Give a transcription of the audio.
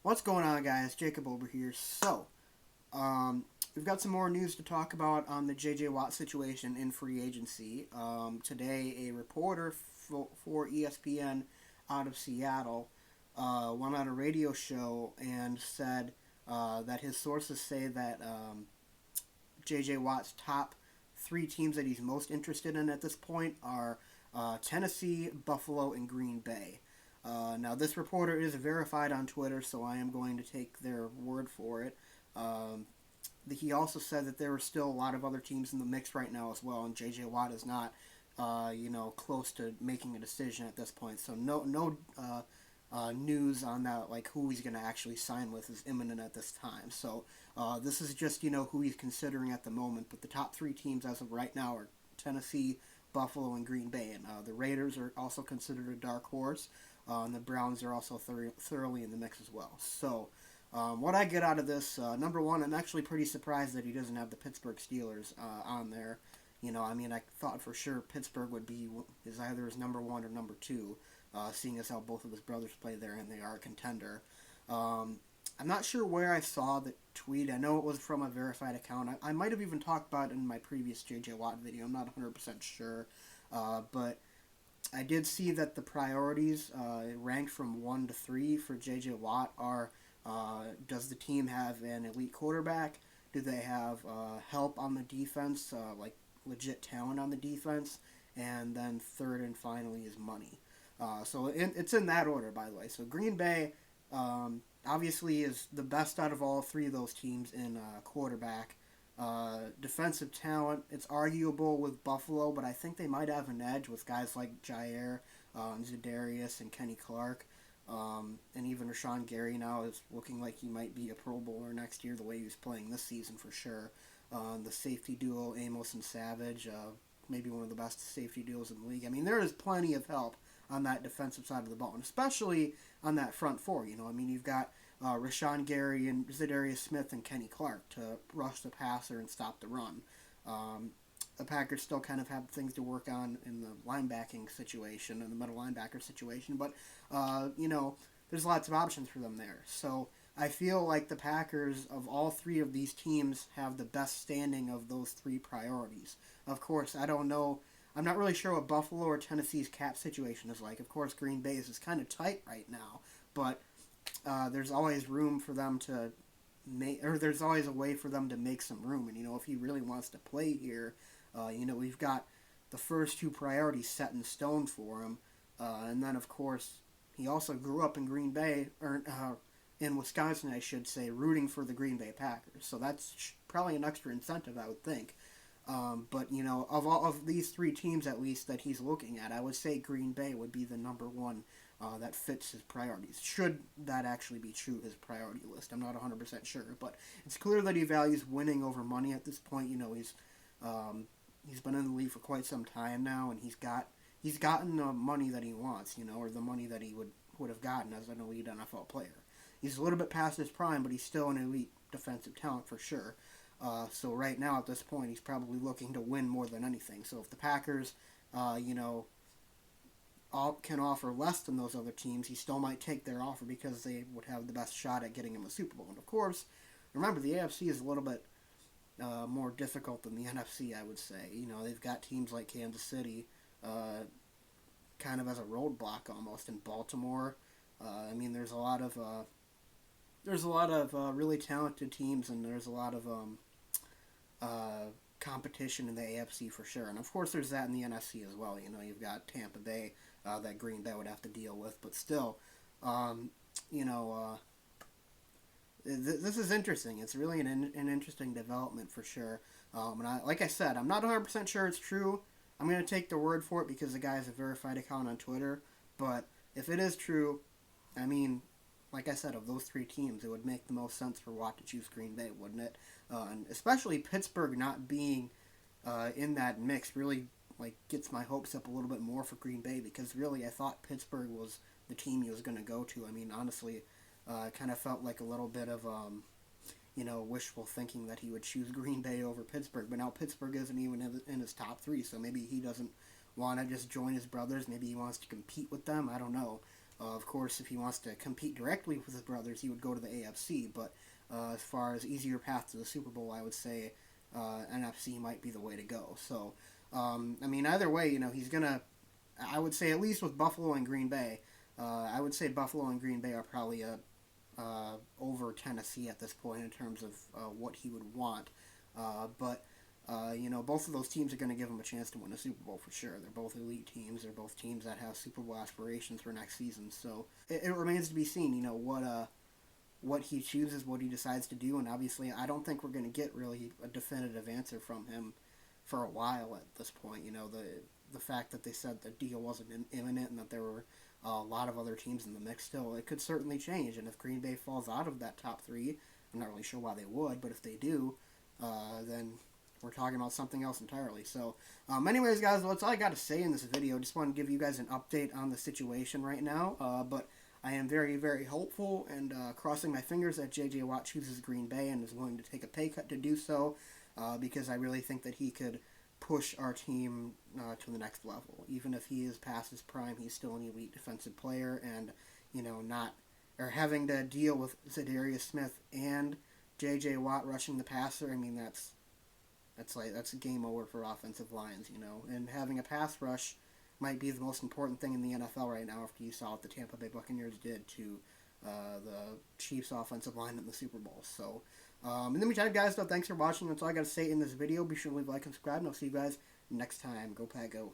What's going on, guys? Jacob over here. Um, we've got some more news to talk about on the J.J. Watt situation in free agency. Today, a reporter for ESPN out of Seattle went on a radio show and said that his sources say that J.J. Watt's top three teams that he's most interested in at this point are Tennessee, Buffalo, and Green Bay. Now, this reporter is verified on Twitter, so I am going to take their word for it. Um, he also said that there are still a lot of other teams in the mix right now as well, and J.J. Watt is not, close to making a decision at this point. So no news on that, like who he's going to actually sign with, is imminent at this time. So this is just who he's considering at the moment. But the top three teams as of right now are Tennessee, Buffalo, and Green Bay. And the Raiders are also considered a dark horse, and the Browns are also thoroughly in the mix as well. So what I get out of this, number one, I'm actually pretty surprised that he doesn't have the Pittsburgh Steelers on there. I thought for sure Pittsburgh would be is either his number one or number two, seeing as how both of his brothers play there and they are a contender. Um, I'm not sure where I saw the tweet. I know it was from a verified account. I might have even talked about it in my previous JJ Watt video. I'm not 100% sure. But I did see that the priorities ranked from 1 to 3 for JJ Watt are does the team have an elite quarterback? Do they have help on the defense, like legit talent on the defense? And then third and finally is money. It's in that order, by the way. So Green Bay obviously is the best out of all three of those teams in quarterback. Defensive talent, it's arguable with Buffalo, but I think they might have an edge with guys like Jair, Za'Darius, and Kenny Clark. And even Rashawn Gary now is looking like he might be a Pro Bowler next year, the way he was playing this season for sure. The safety duo, Amos and Savage, maybe one of the best safety duos in the league. I mean, there is plenty of help on that defensive side of the ball, and especially on that front four. You've got Rashawn Gary and Za'Darius Smith and Kenny Clark to rush the passer and stop the run. Um, the Packers still kind of have things to work on in the linebacking situation and the middle linebacker situation, but there's lots of options for them there. So I feel like the Packers, of all three of these teams, have the best standing of those three priorities. Of course, I don't know. I'm not really sure what Buffalo or Tennessee's cap situation is like. Of course, Green Bay's is kind of tight right now, but there's always room for them to make, or there's always a way for them to make some room. And if he really wants to play here, we've got the first two priorities set in stone for him. And then, of course, he also grew up in Green Bay, or in Wisconsin, I should say, rooting for the Green Bay Packers. So that's probably an extra incentive, I would think. But of all of these three teams, at least that he's looking at, I would say Green Bay would be the number one that fits his priorities. Should that actually be true, his priority list? I'm not 100% sure, but it's clear that he values winning over money at this point. Um, he's been in the league for quite some time now, and he's gotten the money that he wants, or the money that he would have gotten as an elite NFL player. He's a little bit past his prime, but he's still an elite defensive talent for sure. So right now, at this point, he's probably looking to win more than anything. So if the Packers, can offer less than those other teams, he still might take their offer because they would have the best shot at getting him a Super Bowl. And of course, remember the AFC is a little bit more difficult than the NFC. I would say. They've got teams like Kansas City, kind of as a roadblock almost, in Baltimore. There's a lot of really talented teams, and there's a lot of competition in the AFC for sure. And of course, there's that in the NFC as well. You've got Tampa Bay that Green Bay would have to deal with, but still, um, you know, this is interesting. It's really an interesting development for sure. Like I said, I'm not 100% sure it's true. I'm going to take their word for it because the guy has a verified account on Twitter. But if it is true, I mean, like I said, of those three teams, it would make the most sense for Watt to choose Green Bay, wouldn't it? And especially Pittsburgh not being in that mix really gets my hopes up a little bit more for Green Bay, because really I thought Pittsburgh was the team he was going to go to. I mean, honestly, it kind of felt like a little bit of wishful thinking that he would choose Green Bay over Pittsburgh. But now Pittsburgh isn't even in his top three, so maybe he doesn't want to just join his brothers. Maybe he wants to compete with them. I don't know. Of course, if he wants to compete directly with his brothers, he would go to the AFC. But as far as easier path to the Super Bowl, I would say NFC might be the way to go. So, I mean, either way, he's gonna. I would say at least with Buffalo and Green Bay, I would say Buffalo and Green Bay are probably over Tennessee at this point in terms of what he would want. But both of those teams are going to give him a chance to win a Super Bowl for sure. They're both elite teams. They're both teams that have Super Bowl aspirations for next season. So it remains to be seen, what he chooses, what he decides to do. And obviously, I don't think we're going to get really a definitive answer from him for a while at this point. The fact that they said the deal wasn't imminent and that there were a lot of other teams in the mix still, it could certainly change. And if Green Bay falls out of that top three, I'm not really sure why they would, but if they do, then we're talking about something else entirely. So, anyways, guys, well, that's all I got to say in this video. Just want to give you guys an update on the situation right now. But I am very, very hopeful and crossing my fingers that J.J. Watt chooses Green Bay and is willing to take a pay cut to do so, because I really think that he could push our team to the next level. Even if he is past his prime, he's still an elite defensive player, and having to deal with Za'Darius Smith and J.J. Watt rushing the passer. I mean, that's a game over for offensive lines, and having a pass rush might be the most important thing in the NFL right now after you saw what the Tampa Bay Buccaneers did to the Chiefs offensive line in the Super Bowl. So, in the meantime, guys, thanks for watching. That's all I got to say in this video. Be sure to leave a like and subscribe, and I'll see you guys next time. Go Pack Go.